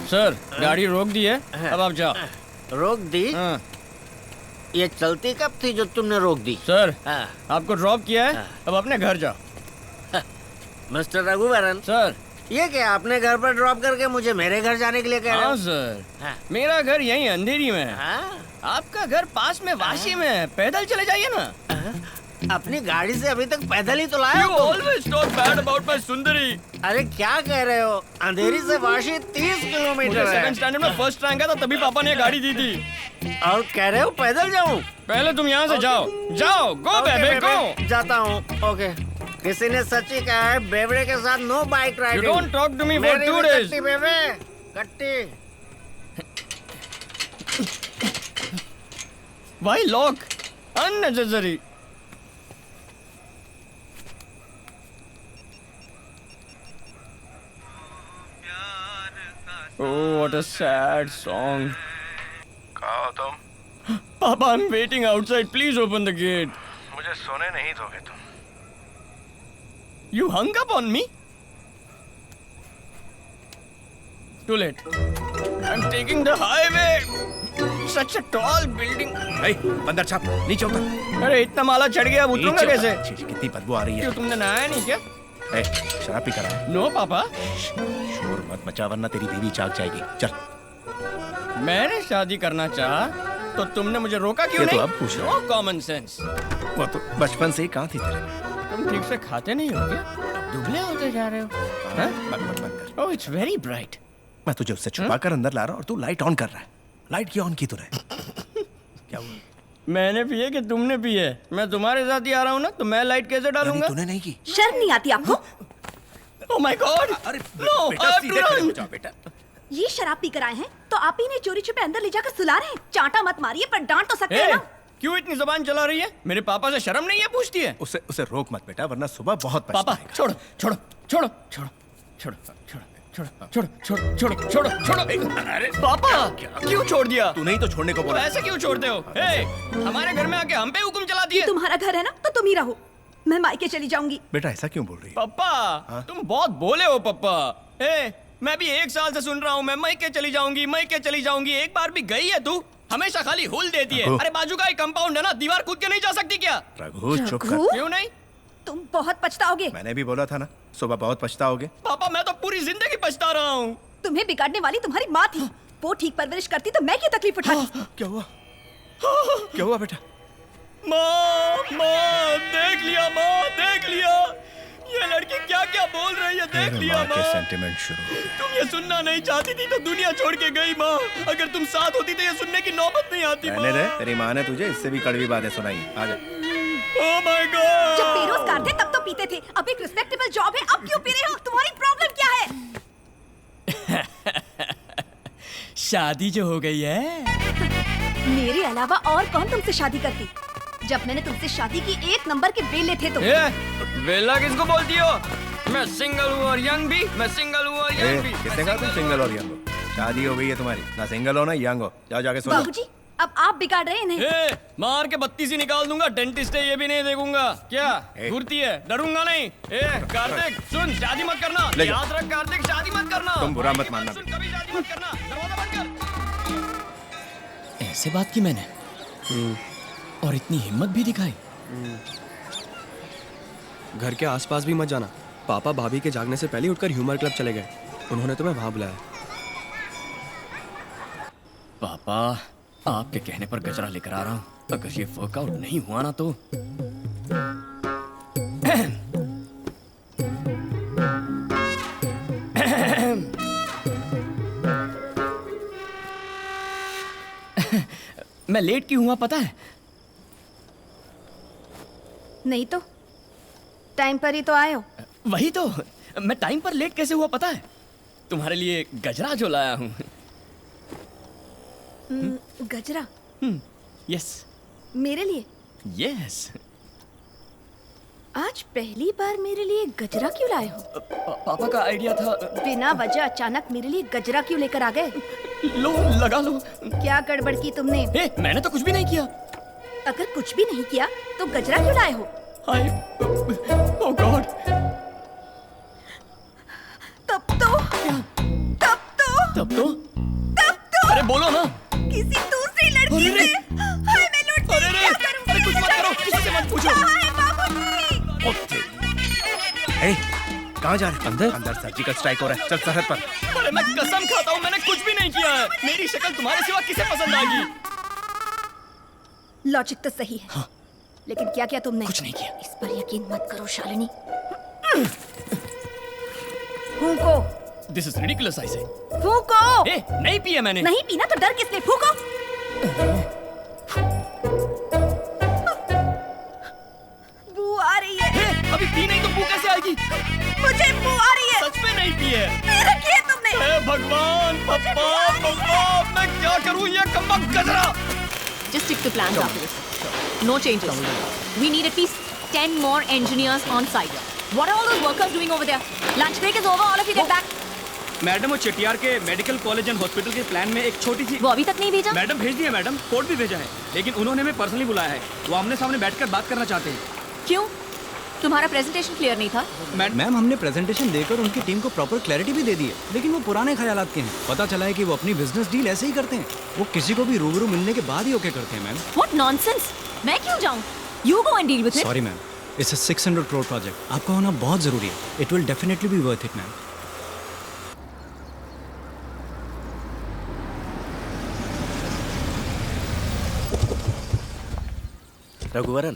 Sir गाड़ी रोक दी है, अब आप जाओ। रोक दी? हाँ। ये चलती कब थी जो तुमने रोक दी? सर हाँ। आपको ड्रॉप किया है, अब अपने घर जाओ। मिस्टर रघुवरन सर ये क्या आपने घर पर ड्रॉप करके मुझे मेरे घर जाने के लिए कह रहे हो? हाँ सर, हाँ। मेरा घर यहीं अंधेरी में है। हाँ? आपका घर पास में वाशी में है, पैदल चले जाइए ना। अपनी गाड़ी से अभी तक पैदल ही तो लाए You हो तुम। always talk bad about my सुंदरी। अरे क्या कह रहे हो? अंधेरी से वाशी 30 मुझे किलोमीटर है। सेकंड स्टैंडर्ड में फर्स्ट रैंक आया था, तभी पापा ने गाड़ी दी थी। और कह रहे हो पैदल जाऊं? पहले तुम यहाँ से जाओ, जाओ, गो बेबे गो। जाता हूँ। ओके। किसी ने सच ही कहा है बेबड़े के साथ no bike You riding. don't talk to me for 2 days। कट्टी बेबे, कट्टी। Why lock? Unnecessary। Oh, what a sad song। कहाँ हो तुम? Papa, I'm waiting outside. Please open the gate। मुझे सोने नहीं दोगे तुम? You hung up on me? Too late। I'm taking the highway। Such a tall building। बंदर छाप नीचे उतर। अरे इतना माला चढ़ गया, अब उतरूंगा कैसे? कितनी बदबू आ रही है। क्यों तुमने नहाया नहीं क्या? शराब पी कर आया। नो पापा, शोर मत मचा वरना तेरी बीवी जाग जाएगी। चल। मैंने शादी करना चाहा तो तुमने मुझे रोका क्यों ये तो नहीं? अब पूछ रहे नो कॉमन सेंस। वो तो बचपन से ही कहाँ थी तेरे में? तुम ठीक से खाते नहीं हो क्या? दुबले होते जा रहे हो। बंद कर। Oh it's very bright. मैं तुझे उससे छुपा कर अंदर ला रहा हूँ और तू लाइट ऑन कर रहा है। लाइट क्यों ऑन की तूने? क्या हुआ? मैंने पिए कि तुमने पिए? मैं तुम्हारे साथ ही आ रहा हूँ ना, तो मैं लाइट कैसे डालूंगा? तूने नहीं की। शर्म नहीं आती आपको? Oh my God! अरे नो, बेटा I have to सीधे खड़े हो run। जाओ बेटा। ये शराब पी कर आए हैं तो आप ही ने चोरी छुपे अंदर ले जाकर सुला रहे हैं। चांटा मत मारिए, पर डांट तो सकते हैं ए, ना। क्यों इतनी जबान चला रही है? मेरे पापा से शर्म नहीं है पूछती है? उसे रोक मत बेटा वरना सुबह बहुत पापा पछताएगा। छोड़ो छोड़ो छोड़ो छोड़ो छोड़ो छोड़ो छोड़ो छोड़ो छोड़ो छोड़ो छोड़ो। अरे पापा क्यों छोड़ दिया? तू नहीं तो छोड़ने को तो बोला। ऐसे क्यों छोड़ते हो? ए, हमारे घर में आके हम पे हुक्म चला दिए। तुम्हारा घर है ना, तो तुम ही रहो। मैं मायके चली जाऊंगी। बेटा ऐसा क्यों बोल रही है? पापा तुम बहुत बोले हो पापा। ए, मैं भी 1 साल से सुन रहा हूँ मैं मायके चली जाऊंगी, मायके चली जाऊंगी। एक बार भी गई है तू? हमेशा खाली हुल देती है। रघु। अरे बाजू का एक कंपाउंड है ना, दीवार कूद के नहीं जा सकती क्या? रघु चुप कर। रघु? क्यों नहीं? तुम बहुत पछताओगे। मैंने भी बोला था ना सुबह बहुत पछताओगे। पापा मैं तो पूरी जिंदगी पछता रहा हूँ। तुम्हें बिगाड़ने वाली तुम्हारी माँ थी। वो ठीक परवरिश करती तो मैं क्यों तकलीफ उठाती? क्या हुआ? क्या हुआ बेटा? माँ देख लिया, माँ देख लिया। ये लड़की क्या क्या बोल रही है, देख लिया माँ के माँ। सेंटिमेंट शुरू हो गए। तुम ये सुनना नहीं चाहती थी तो दुनिया छोड़ के गई माँ। अगर तुम साथ होती तो ये सुनने की नौबत नहीं आती माँ। रहने दे, तेरी माँ ने तुझे इससे भी कड़वी बातें सुनाई। आजा। Oh my God! जब बेरोजगार थे तब तो पीते थे, अब एक रिस्पेक्टेबल जॉब है, अब क्यों पी रहे हो? तुम्हारी प्रॉब्लम क्या है? शादी जो हो गई है। मेरे अलावा और कौन तुमसे शादी करती? जब मैंने तुमसे शादी की 1 नंबर के बेले थे तुम। वेला किसको बोलती हो? मैं सिंगल हूँ और यंग भी। मैं सिंगल हूँ और यंग भी। किसने कहा तुम सिंगल और यंग हो? शादी हो गई है तुम्हारी, ना सिंगल हो ना यंग हो। जाओ जाके सो जाओ। बाबूजी, अब आप बिगाड़ रहे हैं इन्हें। मार के 32 ही निकाल दूंगा। डेंटिस्ट है, ये भी नहीं देखूंगा। क्या घुरती है? डरूंगा नहीं। कार्तिक सुन, शादी मत करना। ले जाओ। याद रख कार्तिक, शादी मत करना। तुम बुरा मत मानना। सुन, कभी शादी मत करना। दरवाजा बंद कर। ऐसे बात की मैंने और इतनी हिम्मत भी दिखाई। घर के आसपास भी मत जाना। पापा भाभी के जागने से पहले उठकर ह्यूमर क्लब चले गए। उन्होंने तुम्हें वहां बुलाया। पापा आपके कहने पर गजरा लेकर आ रहा हूँ। अगर ये वर्कआउट नहीं हुआ ना तो मैं लेट क्यों हुआ पता है? नहीं तो टाइम पर ही तो आए हो। वही तो, मैं टाइम पर लेट कैसे हुआ पता है? तुम्हारे लिए गजरा जो लाया हूँ। गजरा? यस मेरे लिए? यस। आज पहली बार मेरे लिए गजरा क्यों लाए हो? पापा का आइडिया था। बिना वजह अचानक मेरे लिए गजरा क्यों लेकर आ गए? लो लगा लो। क्या गड़बड़ की तुमने? मैंने तो कुछ भी नहीं किया। अगर कुछ भी नहीं किया तो गजरा क्यों लाए हो? हाय ओह गॉड, ए, कहाँ जा रहे हैं? अंदर सर्जिकल स्ट्राइक हो रहा है। चल सरहद पर। अरे मैं कसम खाता हूँ मैंने कुछ भी नहीं किया है। मेरी शक्ल तुम्हारे सिवा किसे पसंद आएगी? लॉजिक तो सही है, हाँ। लेकिन क्या किया तुमने? कुछ नहीं किया। इस पर यकीन मत करो शालिनी। फूंको। This is ridiculous I say. फूंको। ए, नहीं पिया मैंने। नहीं पीना तो डर किसने? फूंको। बू आ रही है। ए, अभी पी नहीं तो बू कैसे आएगी? मुझे बू आ रही है। सच में नहीं पी है। मेरा किया तुमने। हे भगवान, पप्पा, मैं क्या करूं ये कम्बक गजरा? Just stick to plans after this. No changes. We need at least 10 more engineers on site. What are all those workers doing over there? Lunch break is over. All of you get back. Madam वो चटियार के medical college and hospital के plan में एक छोटी सी वो अभी तक नहीं भेजा? मैडम भेज दिया मैडम, कोड भी भेजा है, लेकिन उन्होंने हमें पर्सनली बुलाया है। वो आमने सामने बैठकर बात करना चाहते हैं। क्यों? तुम्हारा प्रेजेंटेशन क्लियर नहीं था? मैम हमने प्रेजेंटेशन देकर उनकी टीम को प्रॉपर क्लैरिटी भी दे दी है, लेकिन वो पुराने ख्यालात के हैं। पता चला है कि वो अपनी बिजनेस डील ऐसे ही करते हैं, वो किसी को भी रूबरू मिलने के बाद ही ओके करते हैं मैम। What nonsense? मैं क्यों जाऊं? You go and deal with it. Sorry ma'am, it's a 600 crore project, आपका होना बहुत जरूरी है। It will definitely be worth it ma'am. Raghuvaran,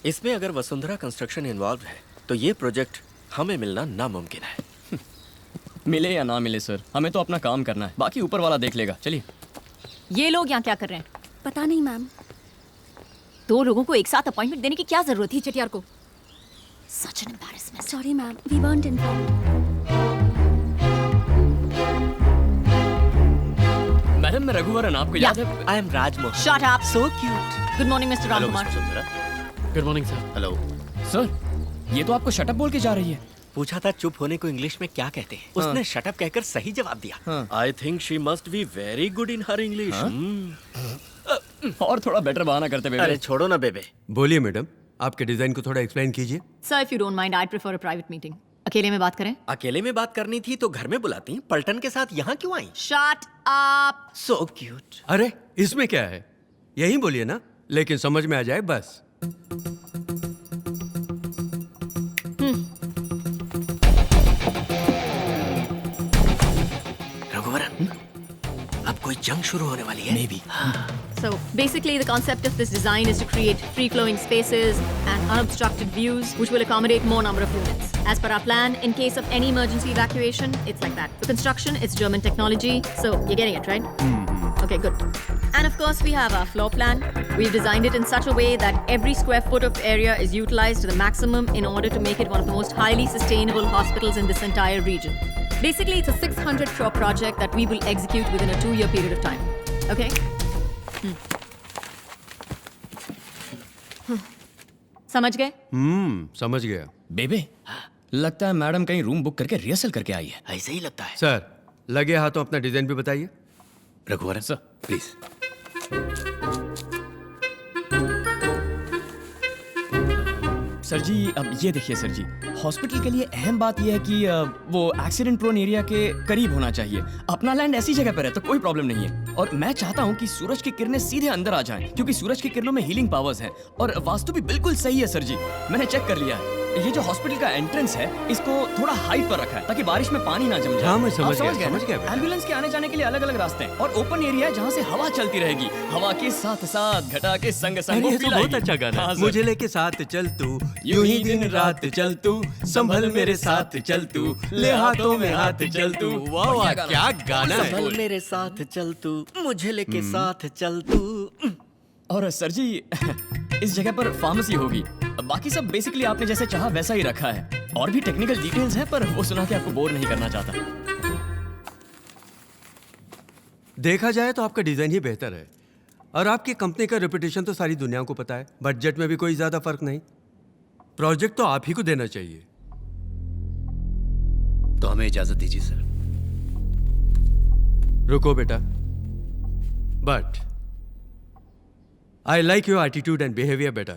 इसमें अगर वसुंधरा कंस्ट्रक्शन इन्वॉल्व है तो ये प्रोजेक्ट हमें मिलना नामुमकिन है। मिले या ना मिले सर, हमें तो अपना काम करना है, बाकी ऊपर वाला देख लेगा। चलिए। ये लोग यहाँ क्या कर रहे हैं? पता नहीं मैम। 2 लोगों को एक साथ अपॉइंटमेंट देने की क्या जरूरत थी चटियार को? Such an embarrassment. Sorry ma'am, we weren't informed. Madam मैं रघुवरन, आपको याद है? I am Rajmohan. Shut up. So cute. Good morning, Mr. Ramkumar. Good morning sir. Hello. Sir, ये तो आपको शटअप बोल के जा रही है। पूछा था चुप होने को इंग्लिश में क्या कहते हैं, उसने शटअप कहकर सही जवाब दिया। I think she must be very good in her English. और थोड़ा बेटर बहाना करते बेबे। अरे छोड़ो ना बेबे। बोलिए मैडम, आपके डिजाइन को थोड़ा एक्सप्लेन कीजिए। Sir, if you don't mind, I'd prefer a private meeting. अकेले में बात करें? अकेले में बात करनी थी तो घर में बुलाती, पलटन के साथ यहाँ क्यों आई? Shut up. So cute. अरे इसमें क्या है, यही बोलिए ना, लेकिन समझ में आ जाए बस। रघुवरन, अब कोई जंग शुरू होने वाली है। Maybe. So basically the concept of this design is to create free-flowing spaces and unobstructed views which will accommodate more number of units. As per our plan, in case of any emergency evacuation, it's like that. The construction, it's German technology, so you're getting it, right? Okay, good. And of course we have our floor plan. We've designed it in such a way that every square foot of area is utilized to the maximum in order to make it one of the most highly sustainable hospitals in this entire region. Basically, it's a 600 crore project that we will execute within a 2-year period of time. Okay? समझ गए? समझ गया। बेबे, लगता है madam कहीं room book करके rehearsal करके आई है। ऐसे ही लगता है। सर, लगे हाथों अपना डिजाइन भी बताइए। Raghuvaran sir, please. सर जी अब ये देखिए सर जी, हॉस्पिटल के लिए अहम बात यह है कि वो एक्सीडेंट प्रोन एरिया के करीब होना चाहिए। अपना लैंड ऐसी जगह पर है तो कोई प्रॉब्लम नहीं है। और मैं चाहता हूँ कि सूरज की किरणें सीधे अंदर आ जाएं, क्योंकि सूरज की किरणों में हीलिंग पावर्स हैं। और वास्तु भी बिल्कुल सही है सर जी, मैंने चेक कर लिया है। ये जो हॉस्पिटल का एंट्रेंस है, इसको थोड़ा हाइट पर रखा है ताकि बारिश में पानी ना जम जाए। हाँ, मैं आप समझ गया, ना? समझ गया बेटा। एम्बुलेंस के आने जाने के लिए अलग अलग रास्ते हैं और ओपन एरिया है जहाँ से हवा चलती रहेगी। हवा के साथ साथ घटा के संग संग अरे ये तो बहुत अच्छा गाना है। मुझे लेके साथ चल तू, यूं ही दिन रात चल तू, संभल मेरे साथ चल तू, ले हाथों में हाथ चल तू। वाह वाह, क्या गाना है। संभल मेरे साथ चल तू, मुझे लेके साथ चल तू। और सर जी इस जगह पर फार्मेसी होगी। बाकी सब बेसिकली आपने जैसे चाहा वैसा ही रखा है। और भी टेक्निकल डिटेल्स हैं पर वो सुना के आपको बोर नहीं करना चाहता। देखा जाए तो आपका डिजाइन ही बेहतर है, और आपकी कंपनी का रेपुटेशन तो सारी दुनिया को पता है। बजट में भी कोई ज्यादा फर्क नहीं। प्रोजेक्ट तो आप ही को देना चाहिए। तो हमें इजाजत दीजिए सर। रुको बेटा, but I like your attitude and behavior better.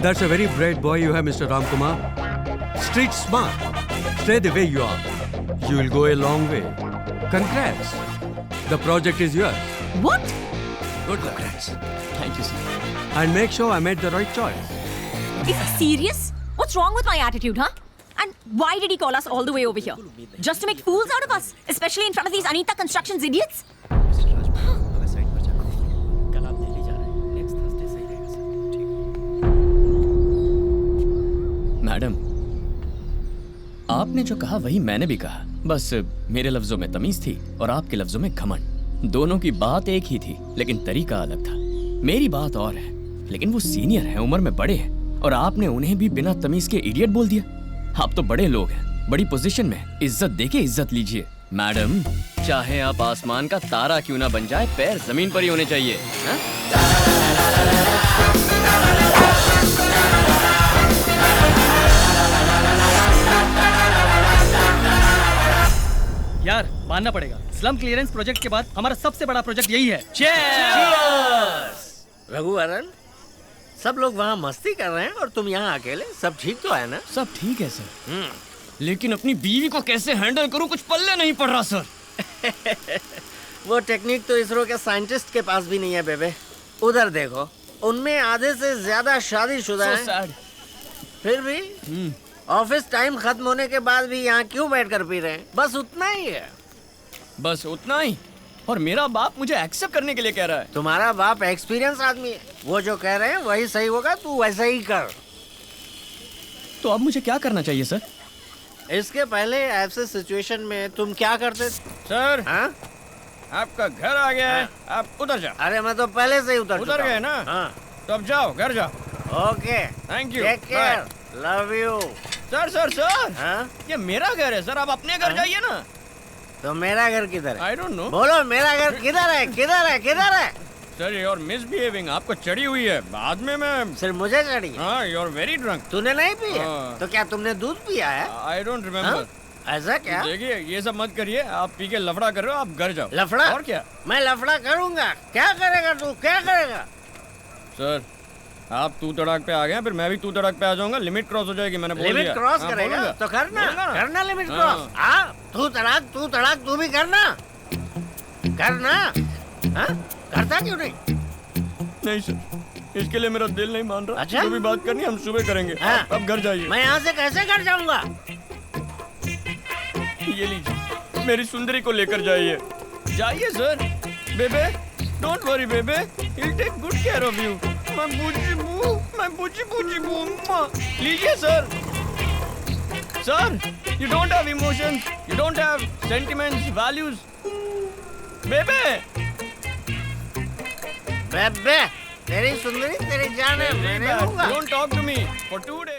That's a very bright boy you have, Mr. Ramkumar. Street smart. Stay the way you are. You will go a long way. Congrats. The project is yours. What? Good luck. Thank you sir. And make sure I made the right choice. Is he serious? What's wrong with my attitude, huh? And why did he call us all the way over here? Just to make fools out of us, especially in front of these Anita Constructions idiots? कल आप दिल्ली जा रहे हैं, next Thursday सही रहेगा sir. ठीक। Madam, आपने जो कहा वही मैंने भी कहा, बस मेरे लफ्जों में तमीज थी और आपके लफ्जों में घमंड। दोनों की बात एक ही थी लेकिन तरीका अलग था। मेरी बात और है, लेकिन वो सीनियर हैं, उम्र में बड़े हैं, और आपने उन्हें भी बिना तमीज के इडियट बोल दिया। आप तो बड़े लोग हैं, बड़ी पोजीशन में, इज्जत देके इज्जत लीजिए। मैडम, चाहे आप आसमान का तारा क्यों ना बन जाए, पैर जमीन पर ही होने चाहिए। हा? यार मानना पड़ेगा, स्लम क्लियरेंस प्रोजेक्ट के बाद हमारा सबसे बड़ा प्रोजेक्ट यही है। रघुवरन, सब लोग वहाँ मस्ती कर रहे हैं और तुम यहाँ अकेले। सब ठीक तो है ना? सब ठीक है सर, लेकिन अपनी बीवी को कैसे हैंडल करूं कुछ पल्ले नहीं पड़ रहा सर। वो टेक्निक तो इसरो के साइंटिस्ट के पास भी नहीं है बेबे। उधर देखो, उनमें आधे से ज्यादा शादीशुदा हैं। फिर भी ऑफिस टाइम खत्म होने के बाद भी यहाँ क्यों बैठकर पी रहे हैं? बस उतना ही है। बस उतना ही? और मेरा बाप मुझे एक्सेप्ट करने के लिए कह रहा है। तुम्हारा बाप एक्सपीरियंस आदमी है, वो जो कह रहे हैं वही सही होगा, तू वैसा ही कर। तो अब मुझे क्या करना चाहिए सर? इसके पहले ऐसे सिचुएशन में तुम क्या करते? सर, हाँ? आपका घर आ गया है, आप उधर जाओ। अरे मैं तो पहले से ही उतर गए ना? हाँ। तो अब जाओ, घर जाओ। Okay, thank you, take care, love you. Sir sir sir, हाँ? ये मेरा घर है सर, आप अपने घर जाइए ना। तो मेरा घर किधर है? I don't know. बोलो मेरा घर किधर है? किधर है? किधर है? सर यू आर मिसबिहेविंग, आपको चढ़ी हुई है। बाद में मैं सिर्फ मुझे चढ़ी? हाँ, यू आर वेरी ड्रंक। तूने नहीं पिया? हाँ। तो क्या तुमने दूध पिया है? I don't remember. ऐसा क्या? देखिए, ये सब मत करिए, आप पी के लफड़ा कर रहे हो, आप घर जाओ। लफड़ा? और क्या? मैं लफड़ा करूंगा? क्या करेगा तू? क्या करेगा? सर, आप तू तड़ाक पे आ गए, फिर मैं भी तू तड़ाक पे आ जाऊंगा। लिमिट क्रॉस हो जाएगी, मैंने बोल दिया। लिमिट क्रॉस हाँ, करेगा बोलूंगा। तो करना, बोलूंगा ना? करना लिमिट हाँ। क्रॉस। हाँ, तू तड़ाक तू भी करना, करना। हाँ? करता क्यों नहीं? नहीं सर, इसके लिए मेरा दिल नहीं मान रहा। अच्छा? जो भी बात करनी हम सुबह करेंगे। हाँ। अब घर जाइए। मैं यहाँ से कैसे घर जाऊंगा? ये लीजिए, मेरी सुंदरी को लेकर जाइए। जाइए सर। बेबे, डोंट वरी बेबे, he'll take good care of you. मैं बूची बू। लीजिए sir. Sir, you don't have emotions, you don't have sentiments, values. बेबे, बेबे, तेरी सुंदरी तेरी जान है, मैं नहीं लूंगा। don't talk to me for 2 days.